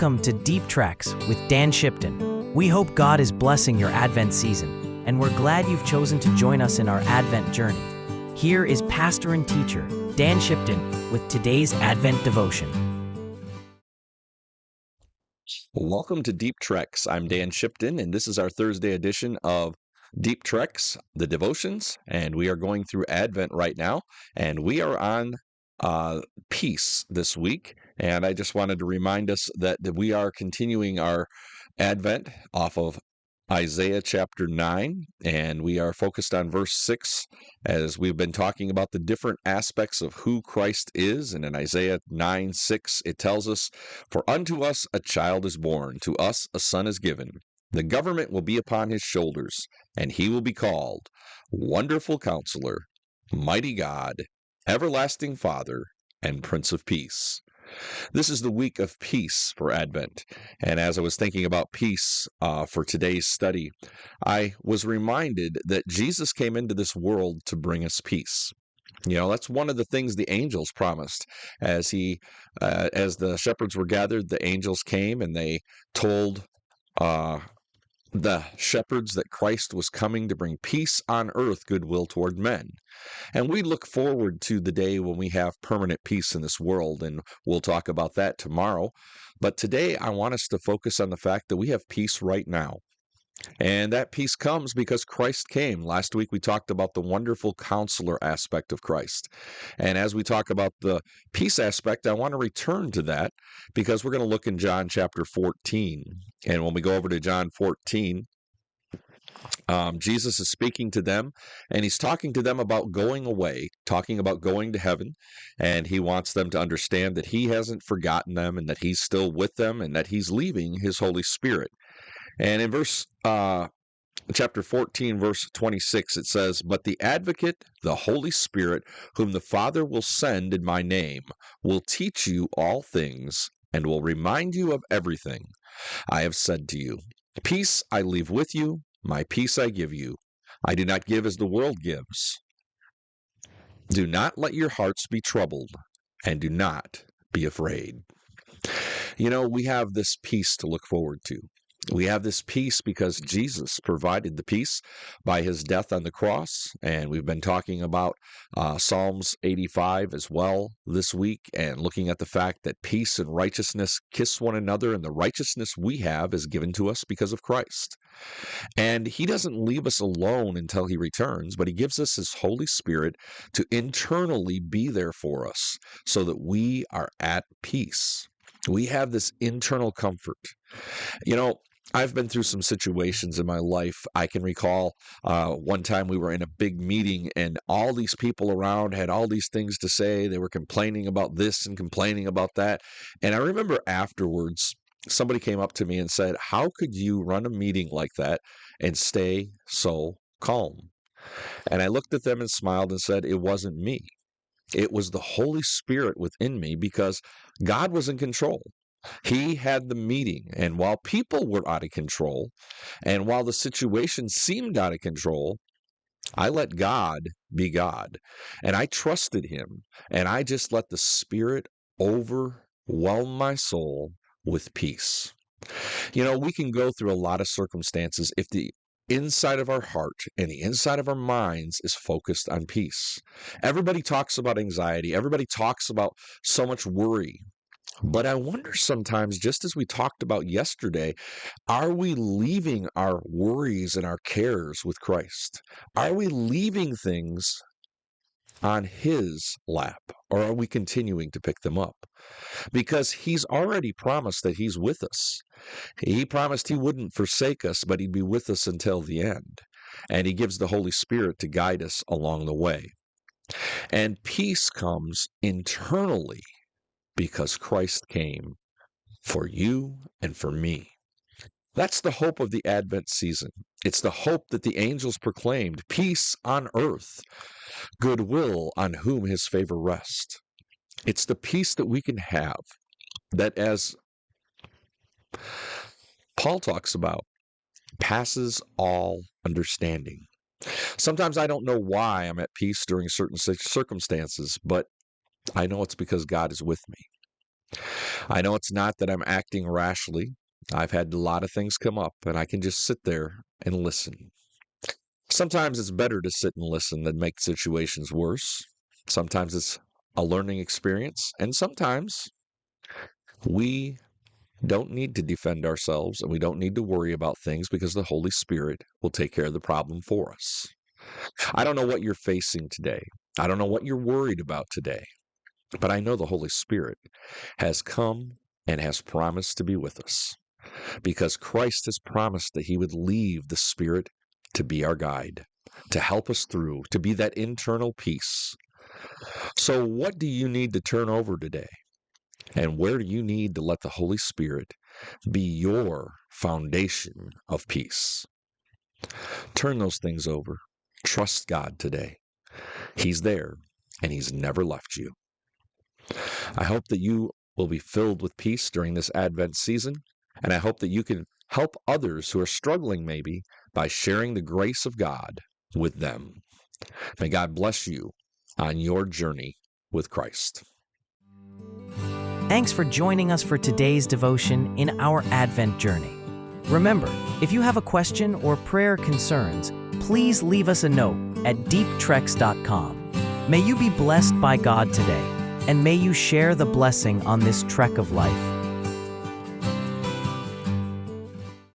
Welcome to Deep Treks with Dan Shipton. We hope God is blessing your Advent season, and we're glad you've chosen to join us in our Advent journey. Here is pastor and teacher Dan Shipton with today's Advent devotion. Welcome to Deep Treks. I'm Dan Shipton, and this is our Thursday edition of Deep Treks, the devotions, and we are going through Advent right now, and we are on peace this week. And I just wanted to remind us that we are continuing our Advent off of Isaiah chapter 9, and we are focused on verse 6 as we've been talking about the different aspects of who Christ is. And in Isaiah 9:6, it tells us, "For unto us a child is born, to us a son is given. The government will be upon his shoulders, and he will be called Wonderful Counselor, Mighty God, Everlasting Father, and Prince of Peace." This is the week of peace for Advent. And as I was thinking about peace for today's study, I was reminded that Jesus came into this world to bring us peace. You know, that's one of the things the angels promised. As the shepherds were gathered, the angels came and they told the shepherds that Christ was coming to bring peace on earth, goodwill toward men. And we look forward to the day when we have permanent peace in this world, and we'll talk about that tomorrow. But today I want us to focus on the fact that we have peace right now. And that peace comes because Christ came. Last week we talked about the wonderful counselor aspect of Christ. And as we talk about the peace aspect, I want to return to that because we're going to look in John chapter 14. And when we go over to John 14, Jesus is speaking to them, and he's talking to them about going away, talking about going to heaven, and he wants them to understand that he hasn't forgotten them and that he's still with them and that he's leaving his Holy Spirit. And in chapter 14, verse 26, it says, "But the Advocate, the Holy Spirit, whom the Father will send in my name, will teach you all things and will remind you of everything I have said to you. Peace I leave with you, my peace I give you. I do not give as the world gives. Do not let your hearts be troubled, and do not be afraid." You know, we have this peace to look forward to. We have this peace because Jesus provided the peace by his death on the cross. And we've been talking about Psalms 85 as well this week and looking at the fact that peace and righteousness kiss one another, and the righteousness we have is given to us because of Christ. And he doesn't leave us alone until he returns, but he gives us his Holy Spirit to internally be there for us so that we are at peace. We have this internal comfort. You know, I've been through some situations in my life. I can recall one time we were in a big meeting and all these people around had all these things to say. They were complaining about this and complaining about that. And I remember afterwards, somebody came up to me and said, "How could you run a meeting like that and stay so calm?" And I looked at them and smiled and said, "It wasn't me. It was the Holy Spirit within me because God was in control. He had the meeting, and while people were out of control, and while the situation seemed out of control, I let God be God, and I trusted him, and I just let the Spirit overwhelm my soul with peace." You know, we can go through a lot of circumstances if the inside of our heart and the inside of our minds is focused on peace. Everybody talks about anxiety. Everybody talks about so much worry. But I wonder sometimes, just as we talked about yesterday, are we leaving our worries and our cares with Christ? Are we leaving things on his lap, or are we continuing to pick them up? Because he's already promised that he's with us. He promised he wouldn't forsake us, but he'd be with us until the end. And he gives the Holy Spirit to guide us along the way. And peace comes internally because Christ came for you and for me. That's the hope of the Advent season. It's the hope that the angels proclaimed, peace on earth, goodwill on whom his favor rests. It's the peace that we can have that, as Paul talks about, passes all understanding. Sometimes I don't know why I'm at peace during certain circumstances, but I know it's because God is with me. I know it's not that I'm acting rashly. I've had a lot of things come up, and I can just sit there and listen. Sometimes it's better to sit and listen than make situations worse. Sometimes it's a learning experience, and sometimes we don't need to defend ourselves and we don't need to worry about things because the Holy Spirit will take care of the problem for us. I don't know what you're facing today. I don't know what you're worried about today, but I know the Holy Spirit has come and has promised to be with us because Christ has promised that he would leave the Spirit to be our guide, to help us through, to be that internal peace. So, what do you need to turn over today? And where do you need to let the Holy Spirit be your foundation of peace? Turn those things over. Trust God today. He's there and he's never left you. I hope that you will be filled with peace during this Advent season, and I hope that you can help others who are struggling maybe by sharing the grace of God with them. May God bless you on your journey with Christ. Thanks for joining us for today's devotion in our Advent journey. Remember, if you have a question or prayer concerns, please leave us a note at deeptreks.com. May you be blessed by God today, and may you share the blessing on this trek of life.